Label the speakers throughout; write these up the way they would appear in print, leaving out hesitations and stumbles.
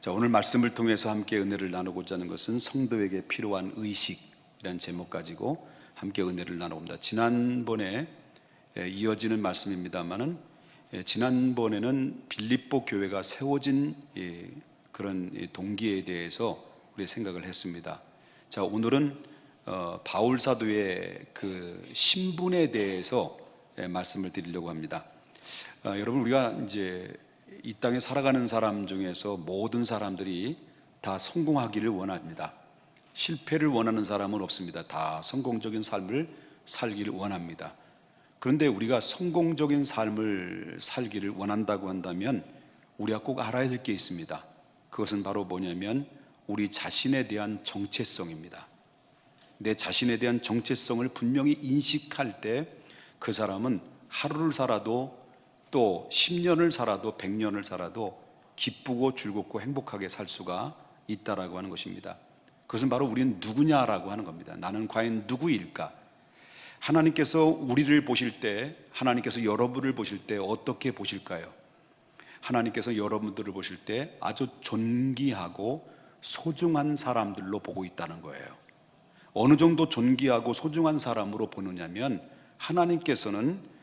Speaker 1: 자, 오늘 말씀을 통해서 함께 은혜를 나누고자 하는 것은 성도에게 필요한 의식이라는 제목 가지고 함께 은혜를 나눠봅니다. 지난번에 이어지는 말씀입니다만은 지난번에는 빌립보 교회가 세워진 그런 동기에 대해서 우리 생각을 했습니다. 자, 오늘은 바울 사도의 그 신분에 대해서 말씀을 드리려고 합니다. 여러분, 우리가 이제 이 땅에 살아가는 사람 중에서 모든 사람들이 다 성공하기를 원합니다. 실패를 원하는 사람은 없습니다. 다 성공적인 삶을 살기를 원합니다. 그런데 우리가 성공적인 삶을 살기를 원한다고 한다면 우리가 꼭 알아야 될 게 있습니다. 그것은 바로 뭐냐면 우리 자신에 대한 정체성입니다. 내 자신에 대한 정체성을 분명히 인식할 때 그 사람은 하루를 살아도 또 10년을 살아도 100년을 살아도 기쁘고 즐겁고 행복하게 살 수가 있다라고 하는 것입니다. 그것은 바로 우리는 누구냐라고 하는 겁니다. 나는 과연 누구일까? 하나님께서 우리를 보실 때, 하나님께서 여러분을 보실 때 어떻게 보실까요? 하나님께서 여러분들을 보실 때 아주 존귀하고 소중한 사람들로 보고 있다는 거예요. 어느 정도 존귀하고 소중한 사람으로 보느냐면 하나님께서는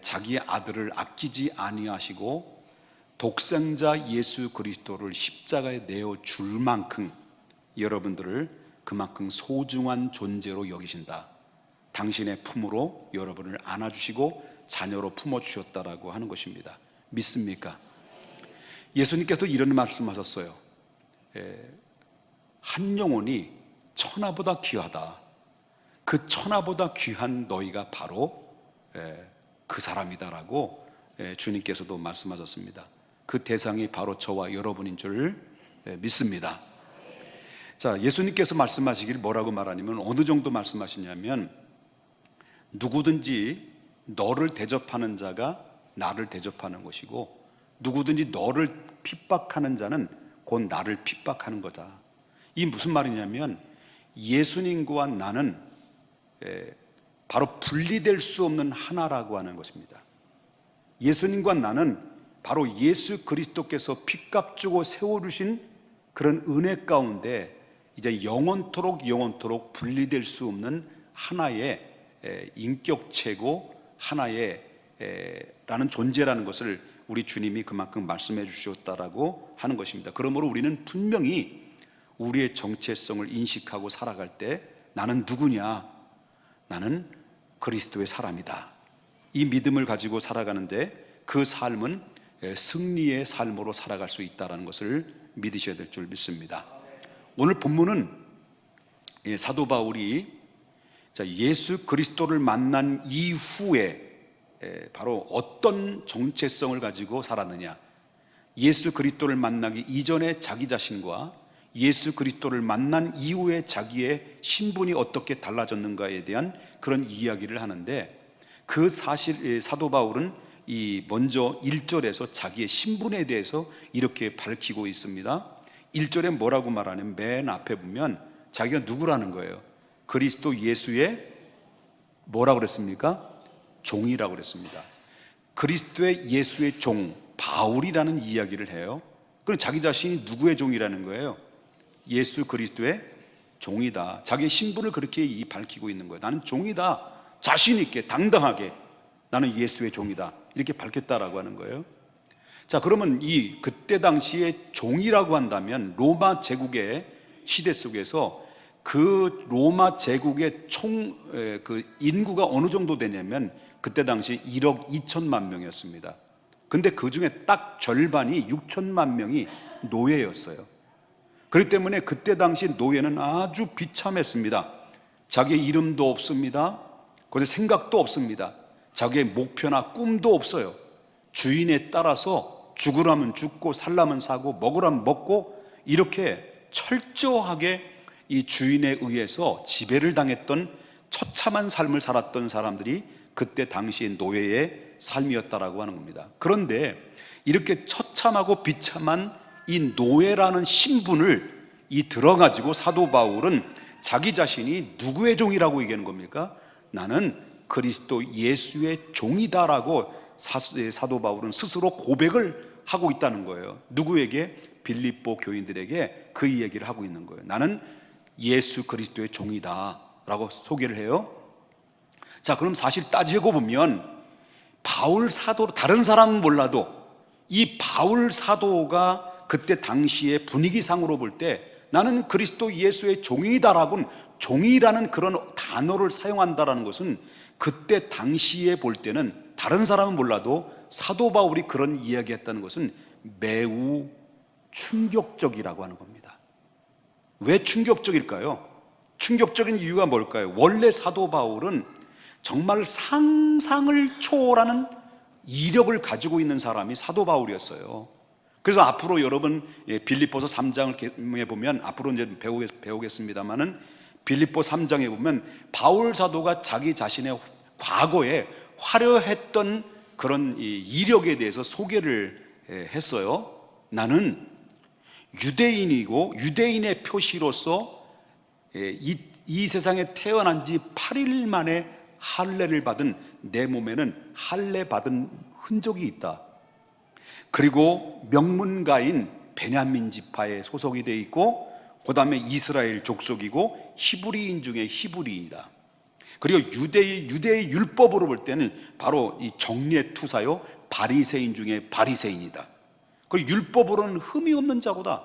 Speaker 1: 자기의 아들을 아끼지 아니하시고 독생자 예수 그리스도를 십자가에 내어 줄 만큼 여러분들을 그만큼 소중한 존재로 여기신다. 당신의 품으로 여러분을 안아주시고 자녀로 품어주셨다라고 하는 것입니다. 믿습니까? 예수님께서 이런 말씀하셨어요. 한 영혼이 천하보다 귀하다. 그 천하보다 귀한 너희가 바로 그 사람이다라고 주님께서도 말씀하셨습니다. 그 대상이 바로 저와 여러분인 줄 믿습니다. 자, 예수님께서 말씀하시길 뭐라고 말하냐면 어느 정도 말씀하시냐면 누구든지 너를 대접하는 자가 나를 대접하는 것이고 누구든지 너를 핍박하는 자는 곧 나를 핍박하는 거다. 이 무슨 말이냐면 예수님과 나는 바로 분리될 수 없는 하나라고 하는 것입니다. 예수님과 나는 바로 예수 그리스도께서 피값 주고 세워주신 그런 은혜 가운데 이제 영원토록 분리될 수 없는 하나의 인격체고 하나의 라는 존재라는 것을 우리 주님이 그만큼 말씀해 주셨다라고 하는 것입니다. 그러므로 우리는 분명히 우리의 정체성을 인식하고 살아갈 때 나는 누구냐? 나는 그리스도의 사람이다. 이 믿음을 가지고 살아가는데 그 삶은 승리의 삶으로 살아갈 수 있다는 것을 믿으셔야 될 줄 믿습니다. 오늘 본문은 사도 바울이 예수 그리스도를 만난 이후에 바로 어떤 정체성을 가지고 살았느냐, 예수 그리스도를 만나기 이전에 자기 자신과 예수 그리스도를 만난 이후에 자기의 신분이 어떻게 달라졌는가에 대한 그런 이야기를 하는데 그 사실 사도 바울은 이 먼저 1절에서 자기의 신분에 대해서 이렇게 밝히고 있습니다. 1절에 뭐라고 말하냐면 맨 앞에 보면 자기가 누구라는 거예요. 그리스도 예수의 뭐라고 그랬습니까? 종이라고 그랬습니다. 그리스도의 예수의 종 바울이라는 이야기를 해요. 그럼 자기 자신이 누구의 종이라는 거예요? 예수 그리스도의 종이다. 자기의 신분을 그렇게 밝히고 있는 거예요. 나는 종이다. 자신 있게 당당하게 나는 예수의 종이다. 이렇게 밝혔다라고 하는 거예요. 자, 그러면 이 그때 당시에 종이라고 한다면 로마 제국의 시대 속에서 그 로마 제국의 그 인구가 어느 정도 되냐면 그때 당시 1억 2천만 명이었습니다. 근데 그 중에 딱 절반이 6천만 명이 노예였어요. 그렇기 때문에 그때 당시 노예는 아주 비참했습니다. 자기의 이름도 없습니다. 그런데 생각도 없습니다. 자기의 목표나 꿈도 없어요. 주인에 따라서 죽으라면 죽고 살라면 사고 먹으라면 먹고 이렇게 철저하게 이 주인에 의해서 지배를 당했던 처참한 삶을 살았던 사람들이 그때 당시의 노예의 삶이었다라고 하는 겁니다. 그런데 이렇게 처참하고 비참한 이 노예라는 신분을 들어가지고 사도 바울은 자기 자신이 누구의 종이라고 얘기하는 겁니까? 나는 그리스도 예수의 종이다라고 사도 바울은 스스로 고백을 하고 있다는 거예요. 누구에게? 빌립보 교인들에게 그 얘기를 하고 있는 거예요. 나는 예수 그리스도의 종이다 라고 소개를 해요. 자, 그럼 사실 따지고 보면 바울 사도, 다른 사람은 몰라도 이 바울 사도가 그때 당시의 분위기상으로 볼 때 나는 그리스도 예수의 종이다라고는, 종이라는 그런 단어를 사용한다라는 것은 그때 당시에 볼 때는 다른 사람은 몰라도 사도 바울이 그런 이야기했다는 것은 매우 충격적이라고 하는 겁니다. 왜 충격적일까요? 충격적인 이유가 뭘까요? 원래 사도 바울은 정말 상상을 초월하는 이력을 가지고 있는 사람이 사도 바울이었어요. 그래서 앞으로 여러분 빌립보서 3장을 보면, 앞으로 이제 배우겠습니다만은 빌립보 3장에 보면 바울 사도가 자기 자신의 과거에 화려했던 그런 이력에 대해서 소개를 했어요. 나는 유대인이고 유대인의 표시로서 이 세상에 태어난 지 8일 만에 할례를 받은 내 몸에는 할례 받은 흔적이 있다. 그리고 명문가인 베냐민 지파에 소속이 되어 있고, 그 다음에 이스라엘 족속이고 히브리인 중에 히브리이다. 그리고 유대의 율법으로 볼 때는 바로 이 정례투사요 바리새인 중에 바리새인이다. 그리고 율법으로는 흠이 없는 자고다.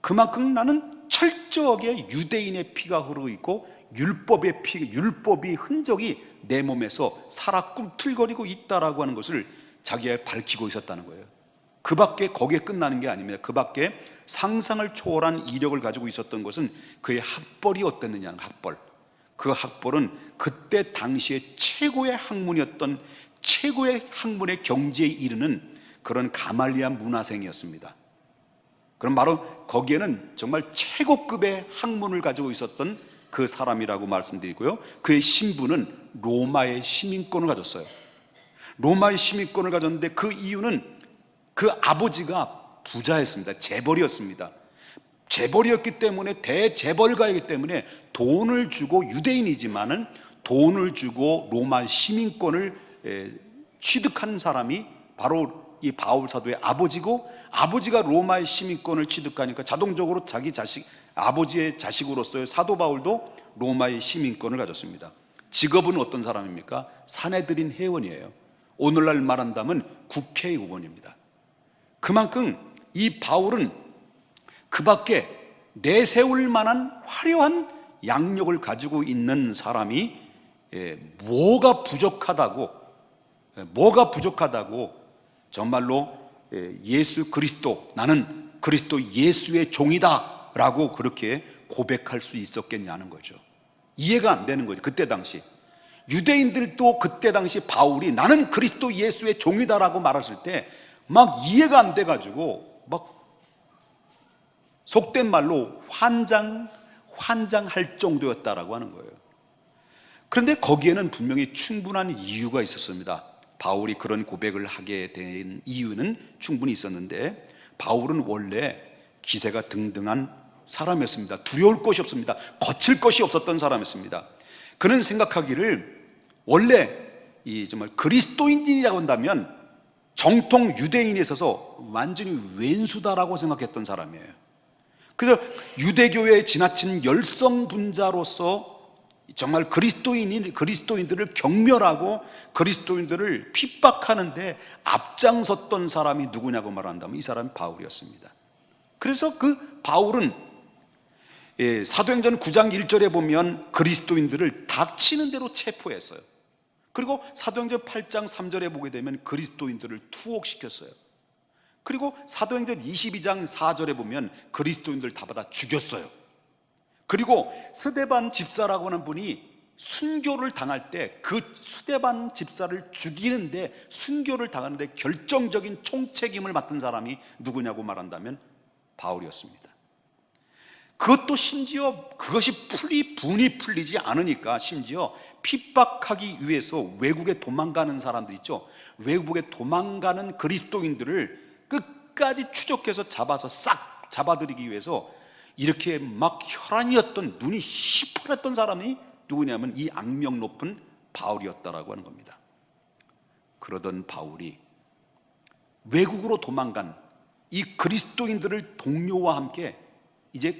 Speaker 1: 그만큼 나는 철저하게 유대인의 피가 흐르고 있고 율법이 흔적이 내 몸에서 살아 꿈틀거리고 있다라고 하는 것을 자기가 밝히고 있었다는 거예요. 그 밖에 거기에 끝나는 게 아닙니다. 그 밖에 상상을 초월한 이력을 가지고 있었던 것은 그의 학벌이 어땠느냐는 학벌. 그 학벌은 그때 당시에 최고의 학문이었던, 최고의 학문의 경지에 이르는 그런 가말리안 문화생이었습니다. 그럼 바로 거기에는 정말 최고급의 학문을 가지고 있었던 그 사람이라고 말씀드리고요. 그의 신분은 로마의 시민권을 가졌어요. 로마의 시민권을 가졌는데 그 이유는 그 아버지가 부자였습니다. 재벌이었습니다. 재벌이었기 때문에, 대재벌가이기 때문에 돈을 주고, 유대인이지만은 돈을 주고 로마 시민권을 취득한 사람이 바로 이 바울 사도의 아버지고, 아버지가 로마의 시민권을 취득하니까 자동적으로 자기 자식, 아버지의 자식으로서의 사도 바울도 로마의 시민권을 가졌습니다. 직업은 어떤 사람입니까? 사내들인 회원이에요. 오늘날 말한다면 국회의원입니다. 그만큼 이 바울은 그 밖에 내세울 만한 화려한 양력을 가지고 있는 사람이 뭐가 부족하다고 정말로 예수 그리스도, 나는 그리스도 예수의 종이다 라고 그렇게 고백할 수 있었겠냐는 거죠. 이해가 안 되는 거죠. 그때 당시 유대인들도 그때 당시 바울이 나는 그리스도 예수의 종이다 라고 말했을 때 막 이해가 안 돼가지고 막 속된 말로 환장할 정도였다라고 하는 거예요. 그런데 거기에는 분명히 충분한 이유가 있었습니다. 바울이 그런 고백을 하게 된 이유는 충분히 있었는데, 바울은 원래 기세가 등등한 사람이었습니다. 두려울 것이 없습니다. 거칠 것이 없었던 사람이었습니다. 그는 생각하기를 원래 정말 그리스도인이라고 한다면 정통 유대인에 있어서 완전히 왼수다라고 생각했던 사람이에요. 그래서 유대교회에 지나친 열성분자로서 정말 그리스도인들을 경멸하고 그리스도인들을 핍박하는데 앞장섰던 사람이 누구냐고 말한다면 이 사람이 바울이었습니다. 그래서 그 바울은 사도행전 9장 1절에 보면 그리스도인들을 닥치는 대로 체포했어요. 그리고 사도행전 8장 3절에 보게 되면 그리스도인들을 투옥시켰어요. 그리고 사도행전 22장 4절에 보면 그리스도인들 다 받아 죽였어요. 그리고 스데반 집사라고 하는 분이 순교를 당할 때 그 스데반 집사를 죽이는데, 순교를 당하는데 결정적인 총책임을 맡은 사람이 누구냐고 말한다면 바울이었습니다. 그것도 심지어 그것이 분이 풀리지 않으니까 심지어 핍박하기 위해서 외국에 도망가는 사람들 있죠. 외국에 도망가는 그리스도인들을 끝까지 추적해서 잡아서 싹 잡아들이기 위해서 이렇게 막 혈안이었던, 눈이 시퍼랬던 사람이 누구냐면 이 악명 높은 바울이었다라고 하는 겁니다. 그러던 바울이 외국으로 도망간 이 그리스도인들을 동료와 함께 이제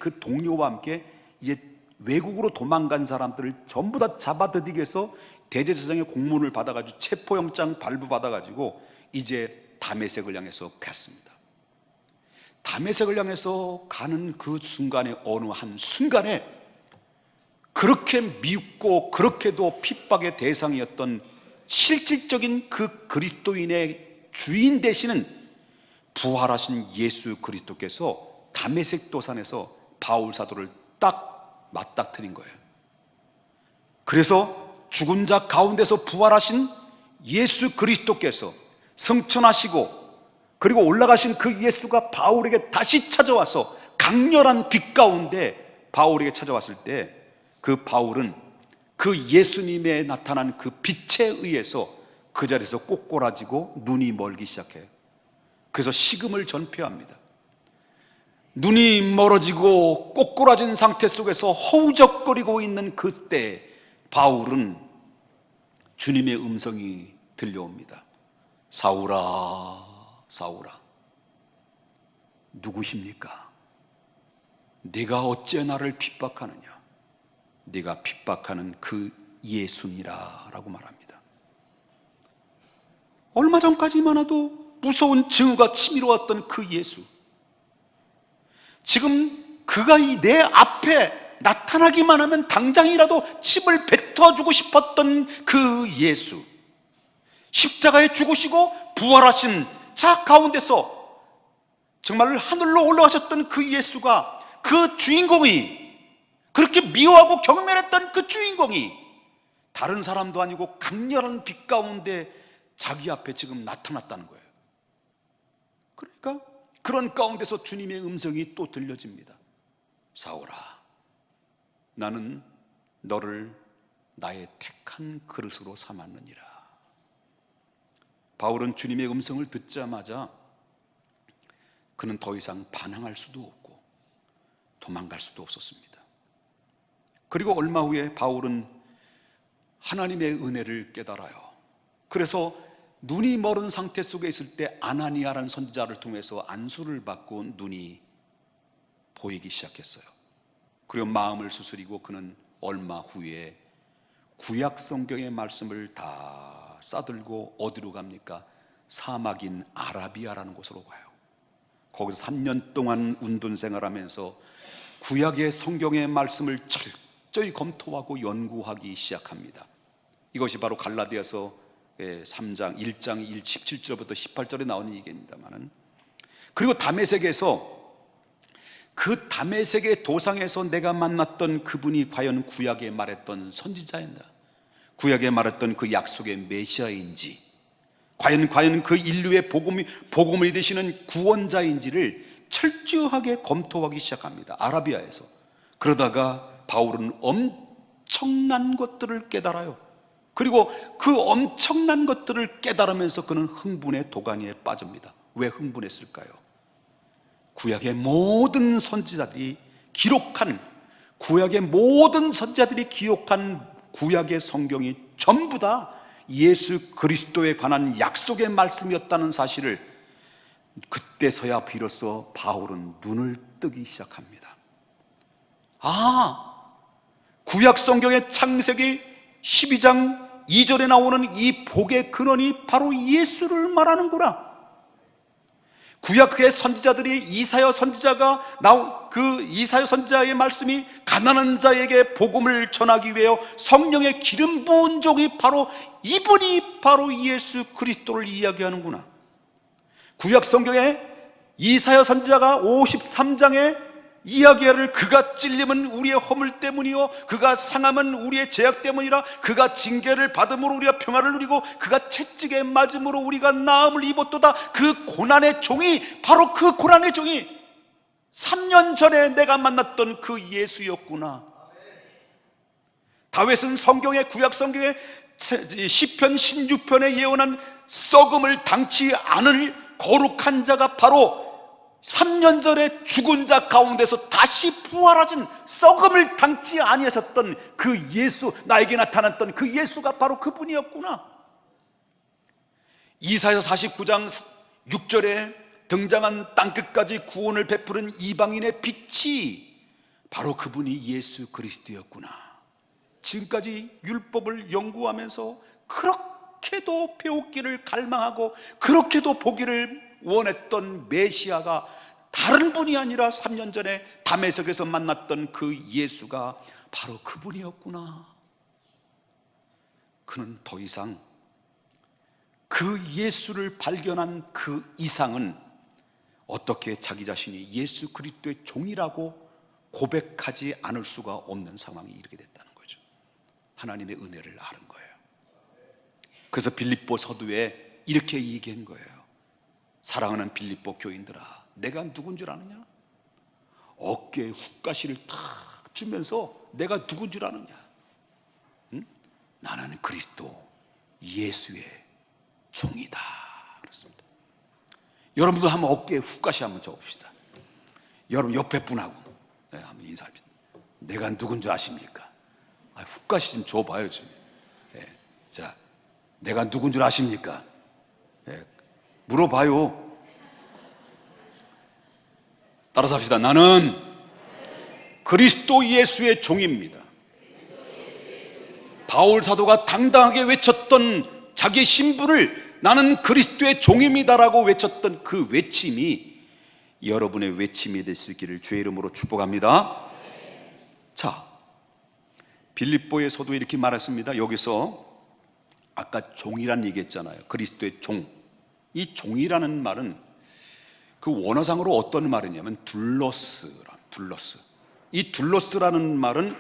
Speaker 1: 외국으로 도망간 사람들을 전부 다 잡아들이기 위해서 대제사장의 공문을 받아가지고 체포영장 발부받아가지고 이제 다메섹을 향해서 갔습니다. 다메섹을 향해서 가는 그 순간에, 어느 한 순간에 그렇게 미흡고 그렇게도 핍박의 대상이었던 실질적인 그 그리스도인의 주인 되시는 부활하신 예수 그리스도께서 다메섹 도산에서 바울 사도를 딱 맞닥뜨린 거예요. 그래서 죽은 자 가운데서 부활하신 예수 그리스도께서 승천하시고 그리고 올라가신 그 예수가 바울에게 다시 찾아와서 강렬한 빛 가운데 바울에게 찾아왔을 때 그 바울은 그 예수님에 나타난 그 빛에 의해서 그 자리에서 꼬꼬라지고 눈이 멀기 시작해요. 그래서 식음을 전폐합니다. 눈이 멀어지고 꼬꼬라진 상태 속에서 허우적거리고 있는 그때 바울은 주님의 음성이 들려옵니다. 사울아, 사울아, 누구십니까? 네가 어찌 나를 핍박하느냐? 네가 핍박하는 그 예수니라 라고 말합니다. 얼마 전까지만 해도 무서운 증오가 치밀어왔던 그 예수, 지금 그가 이 내 앞에 나타나기만 하면 당장이라도 침을 뱉어주고 싶었던 그 예수, 십자가에 죽으시고 부활하신 자 가운데서 정말 하늘로 올라가셨던 그 예수가, 그 주인공이, 그렇게 미워하고 경멸했던 그 주인공이 다른 사람도 아니고 강렬한 빛 가운데 자기 앞에 지금 나타났다는 거예요. 그러니까 그런 가운데서 주님의 음성이 또 들려집니다. 사울아, 나는 너를 나의 택한 그릇으로 삼았느니라. 바울은 주님의 음성을 듣자마자 그는 더 이상 반항할 수도 없고 도망갈 수도 없었습니다. 그리고 얼마 후에 바울은 하나님의 은혜를 깨달아요. 그래서 눈이 멀은 상태 속에 있을 때 아나니아라는 선지자를 통해서 안수를 받고 눈이 보이기 시작했어요. 그리고 마음을 수스리고 그는 얼마 후에 구약 성경의 말씀을 다 싸들고 어디로 갑니까? 사막인 아라비아라는 곳으로 가요. 거기서 3년 동안 운동 생활하면서 구약의 성경의 말씀을 철저히 검토하고 연구하기 시작합니다. 이것이 바로 갈라디아서 3장 1장 17절부터 18절에 나오는 얘기입니다만은, 그리고 다메섹에서 그 다메섹의 도상에서 내가 만났던 그분이 과연 구약에 말했던 선지자였나, 구약에 말했던 그 약속의 메시아인지, 과연 그 인류의 복음을 되시는 구원자인지를 철저하게 검토하기 시작합니다. 아라비아에서. 그러다가 바울은 엄청난 것들을 깨달아요. 그리고 그 엄청난 것들을 깨달으면서 그는 흥분의 도가니에 빠집니다. 왜 흥분했을까요? 구약의 모든 선지자들이 기록한 구약의 성경이 전부 다 예수 그리스도에 관한 약속의 말씀이었다는 사실을 그때서야 비로소 바울은 눈을 뜨기 시작합니다. 구약 성경의 창세기 12장 2절에 나오는 이 복의 근원이 바로 예수를 말하는구나. 구약의 선지자들이 이사야 선지자의 말씀이 가난한 자에게 복음을 전하기 위하여 성령의 기름 부은 종이 바로 이분이 바로 예수 그리스도를 이야기하는구나. 구약 성경에 이사야 선지자가 53장에 이야기를 그가 찔림은 우리의 허물 때문이요 그가 상함은 우리의 죄악 때문이라, 그가 징계를 받음으로 우리가 평화를 누리고 그가 채찍에 맞음으로 우리가 나음을 입었도다. 그 고난의 종이 바로 그 고난의 종이 3년 전에 내가 만났던 그 예수였구나. 다윗은 구약 성경에 시편 16편에 예언한 썩음을 당치 않을 거룩한 자가 바로 3년 전에 죽은 자 가운데서 다시 부활하신, 썩음을 당치 아니하셨던 그 예수, 나에게 나타났던 그 예수가 바로 그분이었구나. 이사야 49장 6절에 등장한 땅끝까지 구원을 베푸는 이방인의 빛이 바로 그분이 예수 그리스도였구나. 지금까지 율법을 연구하면서 그렇게도 배우기를 갈망하고 그렇게도 보기를 원했던 메시아가 다른 분이 아니라 3년 전에 다메섹에서 만났던 그 예수가 바로 그분이었구나. 그는 더 이상 그 예수를 발견한 그 이상은 어떻게 자기 자신이 예수 그리스도의 종이라고 고백하지 않을 수가 없는 상황이 이르게 됐다는 거죠. 하나님의 은혜를 아는 거예요. 그래서 빌립보 서두에 이렇게 얘기한 거예요. 사랑하는 빌립보 교인들아, 내가 누군 줄 아느냐? 어깨에 훅가시를 탁 주면서 내가 누군 줄 아느냐? 응? 나는 그리스도 예수의 종이다. 그렇습니다. 여러분도 한번 어깨에 훅가시 한번 적읍시다. 여러분 옆에 분하고 한번 인사합시다. 내가 누군 줄 아십니까? 훅가시 좀 줘봐요 지금. 자, 내가 누군 줄 아십니까? 물어봐요. 따라서 합시다. 나는 그리스도 예수의 종입니다. 바울 사도가 당당하게 외쳤던 자기의 신분을 나는 그리스도의 종입니다라고 외쳤던 그 외침이 여러분의 외침이 될 수 있기를 주의 이름으로 축복합니다. 자, 빌립보의 서도 이렇게 말했습니다. 여기서 아까 종이란 얘기했잖아요. 그리스도의 종. 이 종이라는 말은 그 원어상으로 어떤 말이냐면 둘러스. 이 둘러스라는 말은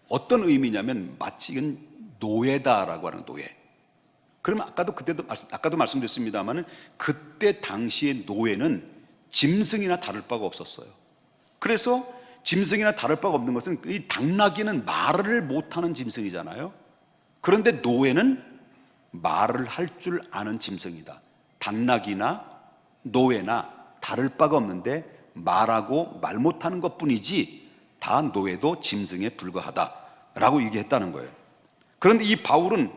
Speaker 1: 어떤 의미냐면 마치 이건 노예다라고 하는 노예. 그러면 아까도 말씀드렸습니다만 그때 당시의 노예는 짐승이나 다를 바가 없었어요. 그래서 짐승이나 다를 바가 없는 것은 이 당나귀는 말을 못하는 짐승이잖아요. 그런데 노예는 말을 할 줄 아는 짐승이다. 당나귀나 노예나 다를 바가 없는데 말하고 말 못하는 것뿐이지 다 노예도 짐승에 불과하다라고 얘기했다는 거예요. 그런데 이 바울은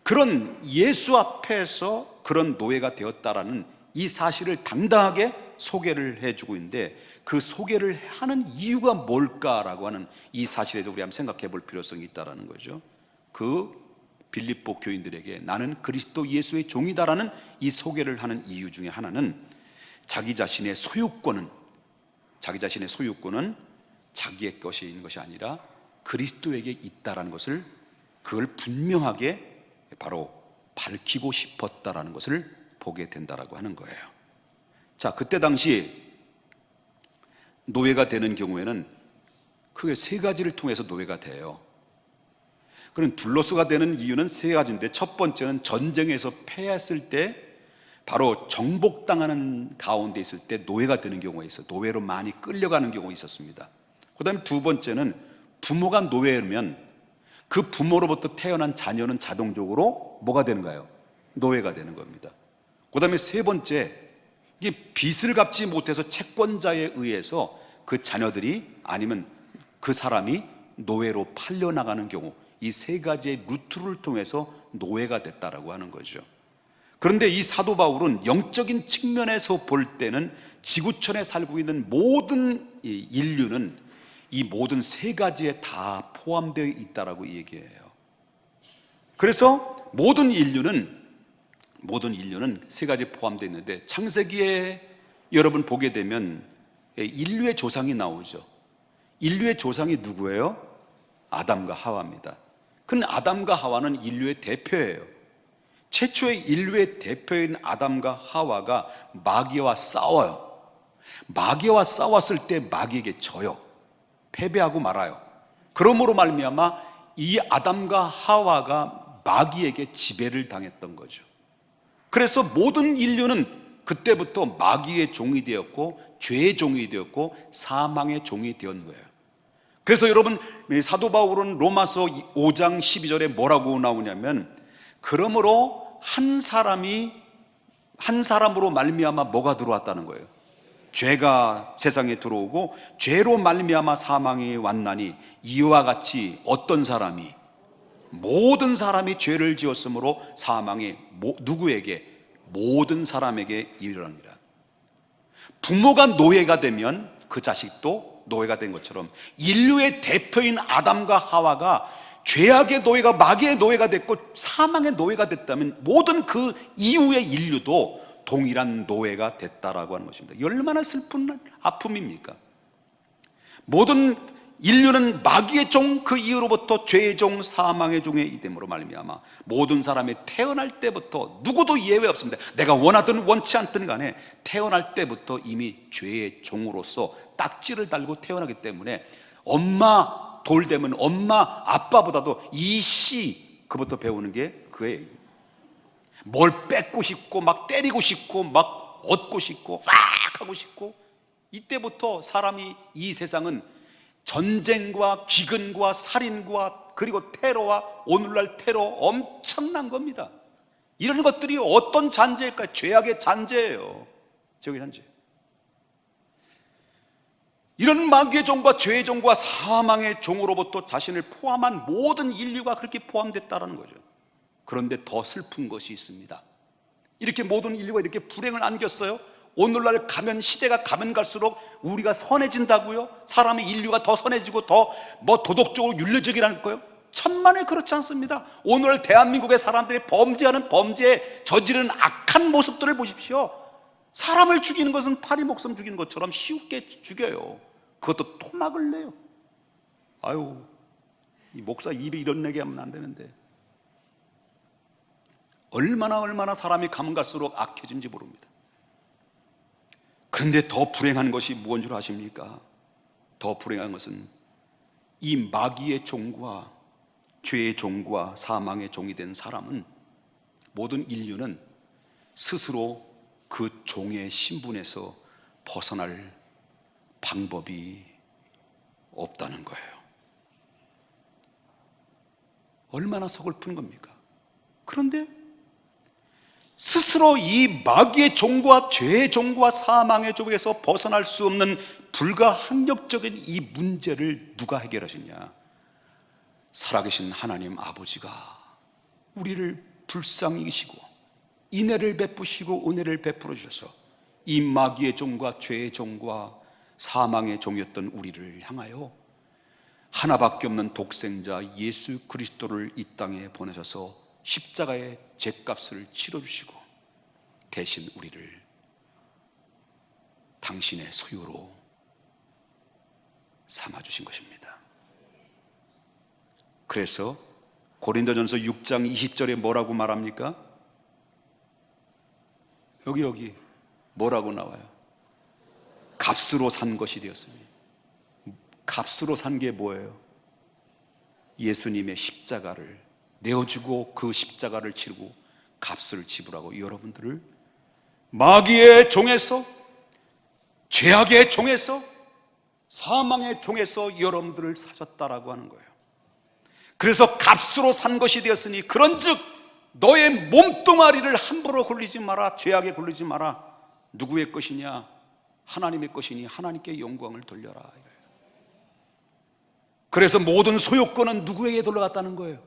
Speaker 1: 그런 예수 앞에서 그런 노예가 되었다라는 이 사실을 당당하게 소개를 해주고 있는데 그 소개를 하는 이유가 뭘까라고 하는 이 사실에 대해서 우리 한번 생각해 볼 필요성이 있다는 거죠. 그 빌립보 교인들에게 나는 그리스도 예수의 종이다라는 이 소개를 하는 이유 중에 하나는 자기 자신의 소유권은 자기의 것이 있는 것이 아니라 그리스도에게 있다라는 것을 그걸 분명하게 바로 밝히고 싶었다라는 것을 보게 된다라고 하는 거예요. 자, 그때 당시 노예가 되는 경우에는 크게 세 가지를 통해서 노예가 돼요. 그럼 둘러스가 되는 이유는 세 가지인데 첫 번째는 전쟁에서 패했을 때 바로 정복당하는 가운데 있을 때 노예가 되는 경우가 있어요. 노예로 많이 끌려가는 경우가 있었습니다. 그 다음에 두 번째는 부모가 노예면 그 부모로부터 태어난 자녀는 자동적으로 뭐가 되는가요? 노예가 되는 겁니다. 그 다음에 세 번째, 이게 빚을 갚지 못해서 채권자에 의해서 그 자녀들이 아니면 그 사람이 노예로 팔려나가는 경우, 이 세 가지의 루트를 통해서 노예가 됐다라고 하는 거죠. 그런데 이 사도 바울은 영적인 측면에서 볼 때는 지구촌에 살고 있는 모든 인류는 이 모든 세 가지에 다 포함되어 있다라고 얘기해요. 그래서 모든 인류는 세 가지에 포함되어 있는데 창세기에 여러분 보게 되면 인류의 조상이 나오죠. 인류의 조상이 누구예요? 아담과 하와입니다. 그런데 아담과 하와는 인류의 대표예요. 최초의 인류의 대표인 아담과 하와가 마귀와 싸워요. 마귀와 싸웠을 때 마귀에게 져요. 패배하고 말아요. 그러므로 말미암아 이 아담과 하와가 마귀에게 지배를 당했던 거죠. 그래서 모든 인류는 그때부터 마귀의 종이 되었고 죄의 종이 되었고 사망의 종이 되었는 거예요. 그래서 여러분 사도 바울은 로마서 5장 12절에 뭐라고 나오냐면 그러므로 한 사람으로 말미암아 뭐가 들어왔다는 거예요? 죄가 세상에 들어오고 죄로 말미암아 사망이 왔나니 이와 같이 어떤 사람이 모든 사람이 죄를 지었으므로 사망이 누구에게? 모든 사람에게 이르니라. 부모가 노예가 되면 그 자식도 노예가 된 것처럼 인류의 대표인 아담과 하와가 죄악의 노예가, 마귀의 노예가 됐고 사망의 노예가 됐다면 모든 그 이후의 인류도 동일한 노예가 됐다라고 하는 것입니다. 얼마나 슬픈 아픔입니까? 모든 인류는 마귀의 종, 그 이후로부터 죄의 종, 사망의 종의 이됨으로 말미암아 모든 사람이 태어날 때부터 누구도 예외 없습니다. 내가 원하든 원치 않든 간에 태어날 때부터 이미 죄의 종으로서 딱지를 달고 태어나기 때문에 엄마 돌되면 엄마 아빠보다도 이씨 그부터 배우는 게 그예요. 뭘 뺏고 싶고 막 때리고 싶고 막 얻고 싶고 막 하고 싶고, 이때부터 사람이, 이 세상은 전쟁과 기근과 살인과 그리고 테러와 오늘날 테러 엄청난 겁니다. 이런 것들이 어떤 잔재일까요? 죄악의 잔재예요. 죄악의 잔재. 이런 마귀의 종과 죄의 종과 사망의 종으로부터 자신을 포함한 모든 인류가 그렇게 포함됐다는 거죠. 그런데 더 슬픈 것이 있습니다. 이렇게 모든 인류가 이렇게 불행을 안겼어요. 오늘날 가면, 시대가 가면 갈수록 우리가 선해진다고요? 사람의 인류가 더 선해지고 더 도덕적으로 윤리적이라는 거예요? 천만에 그렇지 않습니다. 오늘 대한민국의 사람들이 범죄하는 범죄에 저지른 악한 모습들을 보십시오. 사람을 죽이는 것은 파리 목숨 죽이는 것처럼 쉽게 죽여요. 그것도 토막을 내요. 아유, 이 목사 입에 이런 얘기하면 안 되는데 얼마나 사람이 가면 갈수록 악해진지 모릅니다. 그런데 더 불행한 것이 무엇인 줄 아십니까? 더 불행한 것은 이 마귀의 종과 죄의 종과 사망의 종이 된 사람은, 모든 인류는 스스로 그 종의 신분에서 벗어날 방법이 없다는 거예요. 얼마나 서글픈 겁니까? 그런데 스스로 이 마귀의 종과 죄의 종과 사망의 종에서 벗어날 수 없는 불가항력적인 이 문제를 누가 해결하시냐? 살아계신 하나님 아버지가 우리를 불쌍히 여기시고 인애를 베푸시고 은혜를 베풀어 주셔서 이 마귀의 종과 죄의 종과 사망의 종이었던 우리를 향하여 하나밖에 없는 독생자 예수 그리스도를 이 땅에 보내셔서 십자가의 죗값을 치러주시고 대신 우리를 당신의 소유로 삼아주신 것입니다. 그래서 고린도전서 6장 20절에 뭐라고 말합니까? 여기 뭐라고 나와요? 값으로 산 것이 되었습니다. 값으로 산 게 뭐예요? 예수님의 십자가를 내어주고 그 십자가를 치르고 값을 지불하고 여러분들을 마귀의 종에서, 죄악의 종에서, 사망의 종에서 여러분들을 사셨다라고 하는 거예요. 그래서 값으로 산 것이 되었으니 그런즉 너의 몸뚱아리를 함부로 굴리지 마라. 죄악에 굴리지 마라. 누구의 것이냐? 하나님의 것이니 하나님께 영광을 돌려라. 그래서 모든 소유권은 누구에게 돌아갔다는 거예요?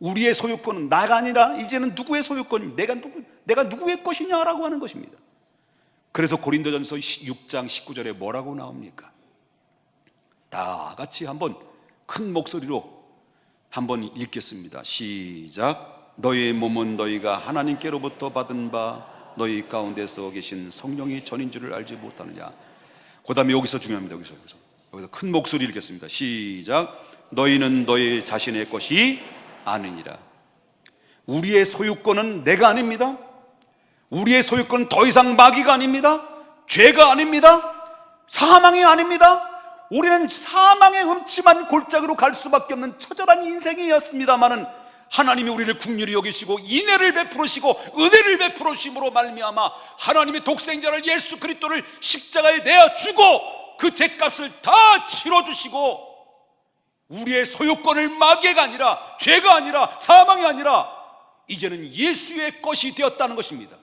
Speaker 1: 우리의 소유권은 나가 아니라 이제는 누구의 소유권입니다. 내가 누구의 것이냐라고 하는 것입니다. 그래서 고린도전서 6장 19절에 뭐라고 나옵니까? 다 같이 한번 큰 목소리로 한번 읽겠습니다. 시작. 너희의 몸은 너희가 하나님께로부터 받은 바 너희 가운데서 계신 성령이 전인 줄을 알지 못하느냐. 그 다음에 여기서 중요합니다. 여기서 큰 목소리 읽겠습니다. 시작. 너희는 너희 자신의 것이 아니니라. 우리의 소유권은 내가 아닙니다. 우리의 소유권은 더 이상 마귀가 아닙니다. 죄가 아닙니다. 사망이 아닙니다. 우리는 사망의 음침한 골짜기로 갈 수밖에 없는 처절한 인생이었습니다마는 하나님이 우리를 긍휼히 여기시고 인애를 베풀으시고 은혜를 베풀으심으로 말미암아 하나님의 독생자를 예수 그리스도를 십자가에 내어주고 그 죗값을 다 치러주시고 우리의 소유권을 마귀가 아니라, 죄가 아니라, 사망이 아니라 이제는 예수의 것이 되었다는 것입니다.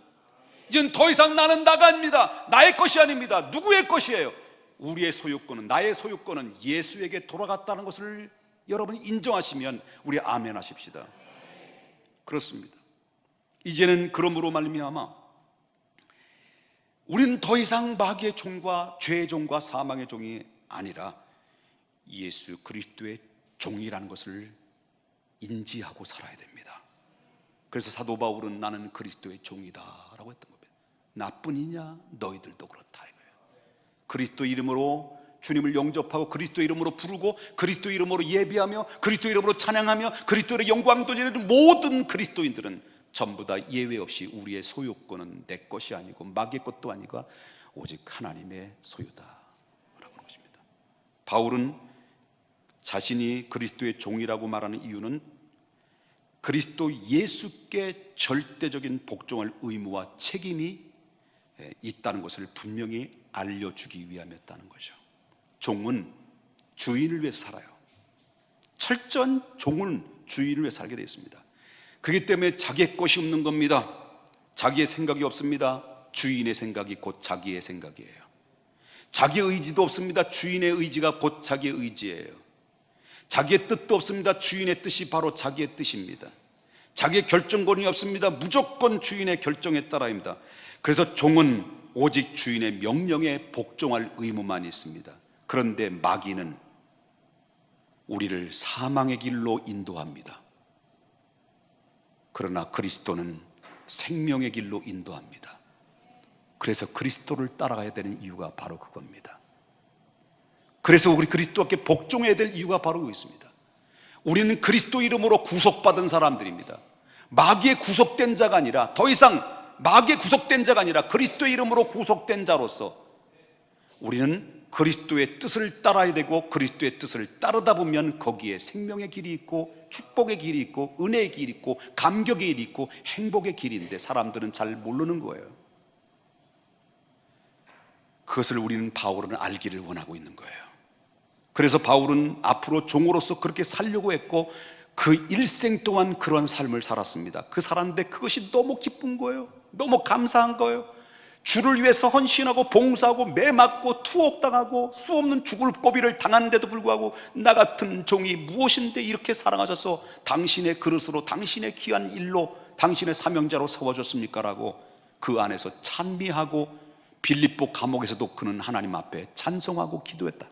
Speaker 1: 이제는 더 이상 나는 나가 아닙니다. 나의 것이 아닙니다. 누구의 것이에요? 우리의 소유권은, 나의 소유권은 예수에게 돌아갔다는 것을 여러분이 인정하시면 우리 아멘 하십시다. 그렇습니다. 이제는 그러므로 말미암아 우리는 더 이상 마귀의 종과 죄의 종과 사망의 종이 아니라 예수 그리스도의 종이라는 것을 인지하고 살아야 됩니다. 그래서 사도 바울은 나는 그리스도의 종이다 라고 했던 겁니다. 나뿐이냐? 너희들도 그렇다 이거예요. 그리스도 이름으로 주님을 영접하고 그리스도 이름으로 부르고 그리스도 이름으로 예배하며 그리스도 이름으로 찬양하며 그리스도의 영광 돌리는 모든 그리스도인들은 전부 다 예외 없이 우리의 소유권은 내 것이 아니고 마귀의 것도 아니고 오직 하나님의 소유다라고 하는 것입니다. 바울은 자신이 그리스도의 종이라고 말하는 이유는 그리스도 예수께 절대적인 복종할 의무와 책임이 있다는 것을 분명히 알려주기 위함이었다는 거죠. 종은 주인을 위해서 살아요. 철저한 종은 주인을 위해서 살게 되어 있습니다. 그렇기 때문에 자기의 것이 없는 겁니다. 자기의 생각이 없습니다. 주인의 생각이 곧 자기의 생각이에요. 자기의 의지도 없습니다. 주인의 의지가 곧 자기의 의지예요. 자기의 뜻도 없습니다. 주인의 뜻이 바로 자기의 뜻입니다. 자기의 결정권이 없습니다. 무조건 주인의 결정에 따라입니다. 그래서 종은 오직 주인의 명령에 복종할 의무만 있습니다. 그런데 마귀는 우리를 사망의 길로 인도합니다. 그러나 그리스도는 생명의 길로 인도합니다. 그래서 그리스도를 따라가야 되는 이유가 바로 그겁니다. 그래서 우리 그리스도께 복종해야 될 이유가 바로 그거 있습니다. 우리는 그리스도 이름으로 구속받은 사람들입니다. 마귀에 구속된 자가 아니라, 더 이상 마귀에 구속된 자가 아니라 그리스도의 이름으로 구속된 자로서 우리는 그리스도의 뜻을 따라야 되고, 그리스도의 뜻을 따르다 보면 거기에 생명의 길이 있고 축복의 길이 있고 은혜의 길이 있고 감격의 길이 있고 행복의 길인데 사람들은 잘 모르는 거예요. 그것을 우리는 바울은 알기를 원하고 있는 거예요. 그래서 바울은 앞으로 종으로서 그렇게 살려고 했고 그 일생 동안 그런 삶을 살았습니다. 그 살았는데 그것이 너무 기쁜 거예요. 너무 감사한 거예요. 주를 위해서 헌신하고 봉사하고 매맞고 투옥당하고 수없는 죽을 고비를 당한데도 불구하고 나 같은 종이 무엇인데 이렇게 사랑하셔서 당신의 그릇으로 당신의 귀한 일로 당신의 사명자로 세워줬습니까? 라고 그 안에서 찬미하고 빌립보 감옥에서도 그는 하나님 앞에 찬송하고 기도했다.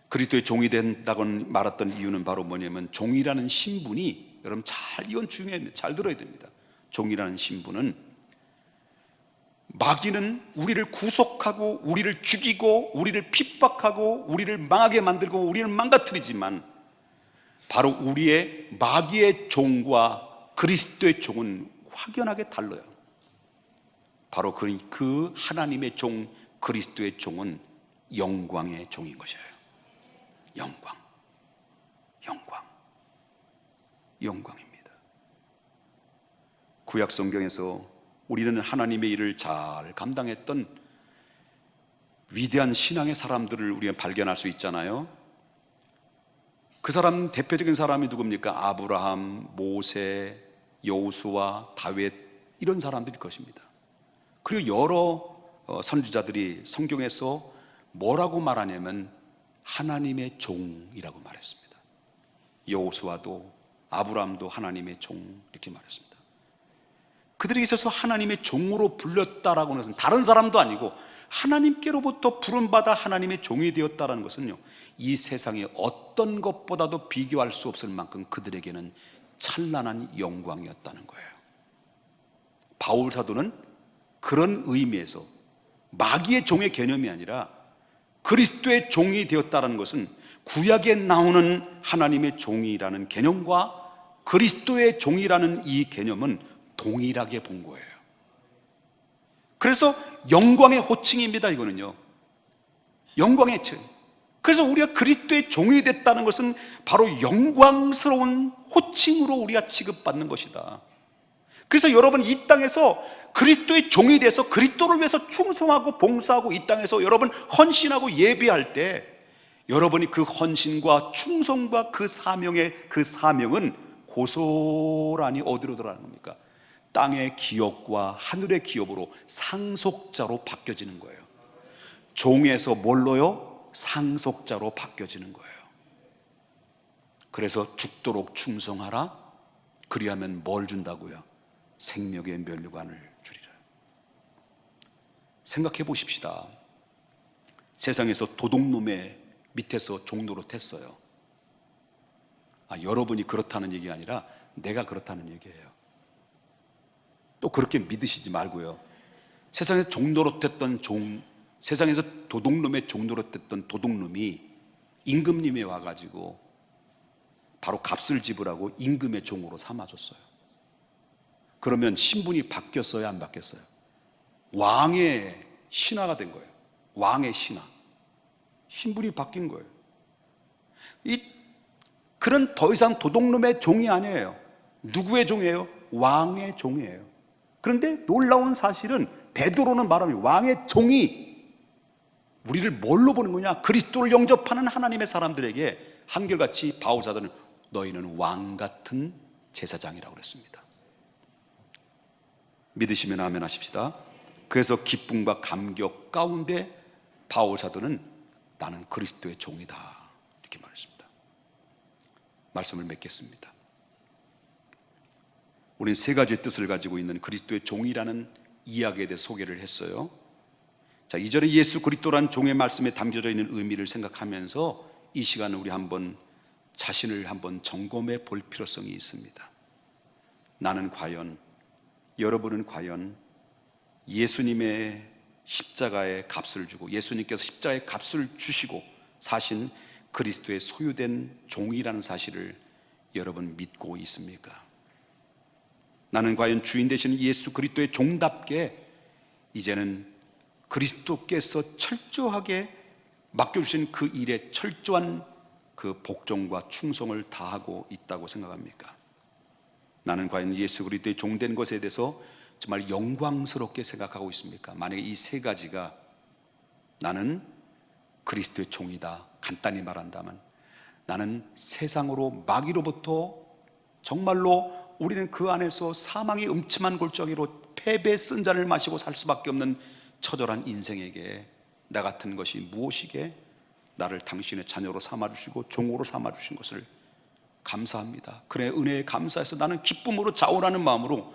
Speaker 1: 그리스도의 종이 된다고 말했던 이유는 바로 뭐냐면, 종이라는 신분이, 여러분 이건 중요해요. 잘 들어야 됩니다. 종이라는 신분은, 마귀는 우리를 구속하고 우리를 죽이고 우리를 핍박하고 우리를 망하게 만들고 우리를 망가뜨리지만, 바로 우리의 마귀의 종과 그리스도의 종은 확연하게 달라요. 바로 그 하나님의 종 그리스도의 종은 영광의 종인 것이에요. 영광입니다. 구약 성경에서 우리는 하나님의 일을 잘 감당했던 위대한 신앙의 사람들을 우리가 발견할 수 있잖아요. 그 사람 대표적인 사람이 누굽니까? 아브라함, 모세, 여호수아, 다윗, 이런 사람들일 것입니다. 그리고 여러 선지자들이 성경에서 뭐라고 말하냐면 하나님의 종이라고 말했습니다. 여호수아도 아브라함도 하나님의 종 이렇게 말했습니다. 그들에게 있어서 하나님의 종으로 불렸다라고 하는 것은 다른 사람도 아니고 하나님께로부터 부름받아 하나님의 종이 되었다는 것은요, 이 세상의 어떤 것보다도 비교할 수 없을 만큼 그들에게는 찬란한 영광이었다는 거예요. 바울 사도는 그런 의미에서 마귀의 종의 개념이 아니라 그리스도의 종이 되었다는 것은 구약에 나오는 하나님의 종이라는 개념과 그리스도의 종이라는 이 개념은 동일하게 본 거예요. 그래서 영광의 호칭입니다. 이거는요, 영광의 称. 그래서 우리가 그리스도의 종이 됐다는 것은 바로 영광스러운 호칭으로 우리가 취급받는 것이다. 그래서 여러분 이 땅에서 그리스도의 종이 돼서 그리스도를 위해서 충성하고 봉사하고 이 땅에서 여러분 헌신하고 예배할 때 여러분이 그 헌신과 충성과 그 사명은 고스란히 어디로 들어가는 겁니까? 땅의 기업과 하늘의 기업으로 상속자로 바뀌어지는 거예요. 종에서 뭘로요? 상속자로 바뀌어지는 거예요. 그래서 죽도록 충성하라. 그리하면 뭘 준다고요? 생명의 면류관을 주리라. 생각해 보십시다. 세상에서 도둑놈의 밑에서 종 노릇했어요. 여러분이 그렇다는 얘기가 아니라 내가 그렇다는 얘기예요. 또 그렇게 믿으시지 말고요. 세상에서 종 노릇했던 세상에서 도둑놈의 종 노릇했던 도둑놈이 임금님에 와가지고 바로 값을 지불하고 임금의 종으로 삼아줬어요. 그러면 신분이 바뀌었어요, 안 바뀌었어요? 왕의 신하가 된 거예요. 왕의 신하. 신분이 바뀐 거예요. 그런 더 이상 도둑놈의 종이 아니에요. 누구의 종이에요? 왕의 종이에요. 그런데 놀라운 사실은 베드로는 말합니다. 왕의 종이 우리를 뭘로 보는 거냐? 그리스도를 영접하는 하나님의 사람들에게 한결같이 바울사도는 너희는 왕 같은 제사장이라고 그랬습니다. 믿으시면 아멘 하십시다. 그래서 기쁨과 감격 가운데 바울사도는 나는 그리스도의 종이다 이렇게 말했습니다. 말씀을 맺겠습니다. 우리는 세 가지의 뜻을 가지고 있는 그리스도의 종이라는 이야기에 대해 소개를 했어요. 자, 이전에 예수 그리스도란 종의 말씀에 담겨져 있는 의미를 생각하면서 이 시간을 우리 한번 자신을 한번 점검해 볼 필요성이 있습니다. 나는 과연, 여러분은 과연 예수님의 십자가의 값을 주고 예수님께서 십자가의 값을 주시고 사신 그리스도의 소유된 종이라는 사실을 여러분 믿고 있습니까? 나는 과연 주인 되시는 예수 그리스도의 종답게 이제는 그리스도께서 철저하게 맡겨주신 그 일에 철저한 그 복종과 충성을 다하고 있다고 생각합니까? 나는 과연 예수 그리스도의 종된 것에 대해서 정말 영광스럽게 생각하고 있습니까? 만약에 이 세 가지가 나는 그리스도의 종이다 간단히 말한다면 나는 세상으로 마귀로부터 정말로 우리는 그 안에서 사망의 음침한 골짜기로 패배의 쓴 잔을 마시고 살 수밖에 없는 처절한 인생에게 나 같은 것이 무엇이게 나를 당신의 자녀로 삼아주시고 종으로 삼아주신 것을 감사합니다. 그의 은혜에 감사해서 나는 기쁨으로 자원하는 마음으로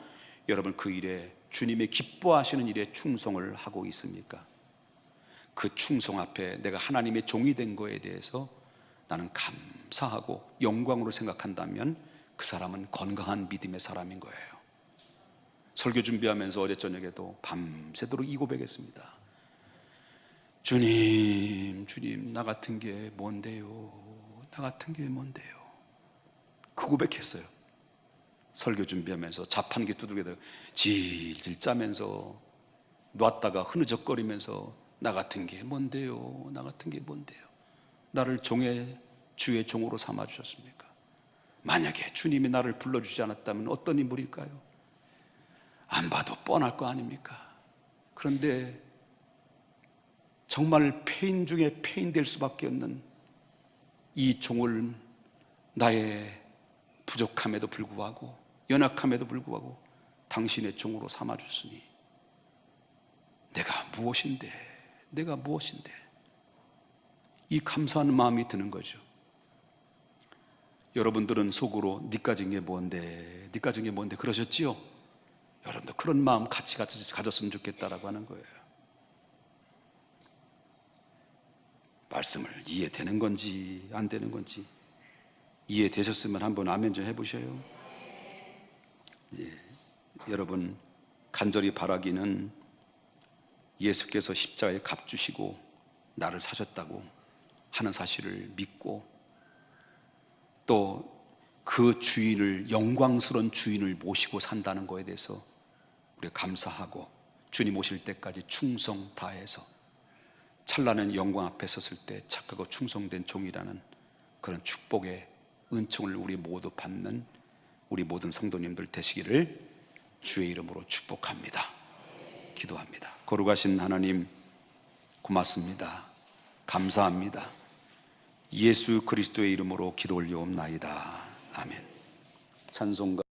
Speaker 1: 여러분 그 일에 주님의 기뻐하시는 일에 충성을 하고 있습니까? 그 충성 앞에 내가 하나님의 종이 된 거에 대해서 나는 감사하고 영광으로 생각한다면 그 사람은 건강한 믿음의 사람인 거예요. 설교 준비하면서 어제 저녁에도 밤새도록 이 고백했습니다. 주님, 주님, 나 같은 게 뭔데요? 나 같은 게 뭔데요? 그 고백했어요. 설교 준비하면서 자판기 두들겨 질질 짜면서 놨다가 흐느적거리면서 나 같은 게 뭔데요? 나 같은 게 뭔데요? 나를 주의 종으로 삼아주셨습니까? 만약에 주님이 나를 불러주지 않았다면 어떤 인물일까요? 안 봐도 뻔할 거 아닙니까? 그런데 정말 폐인 중에 폐인 될 수밖에 없는 이 종을 나의 부족함에도 불구하고 연약함에도 불구하고 당신의 종으로 삼아주셨으니 내가 무엇인데 이 감사하는 마음이 드는 거죠. 여러분들은 속으로 니 가진 게 뭔데 그러셨지요? 여러분도 그런 마음 같이 가졌으면 좋겠다라고 하는 거예요. 말씀을 이해되는 건지 안 되는 건지 이해되셨으면 한번 아멘 좀 해보셔요. 여러분 간절히 바라기는 예수께서 십자가에 값 주시고 나를 사셨다고 하는 사실을 믿고 또 그 주인을 영광스러운 주인을 모시고 산다는 거에 대해서 우리가 감사하고 주님 오실 때까지 충성 다해서 찬란한 영광 앞에 섰을 때 착하고 충성된 종이라는 그런 축복의 은총을 우리 모두 받는 우리 모든 성도님들 되시기를 주의 이름으로 축복합니다. 기도합니다. 거룩하신 하나님 고맙습니다. 감사합니다. 예수 그리스도의 이름으로 기도 올리옵나이다. 아멘. 찬송가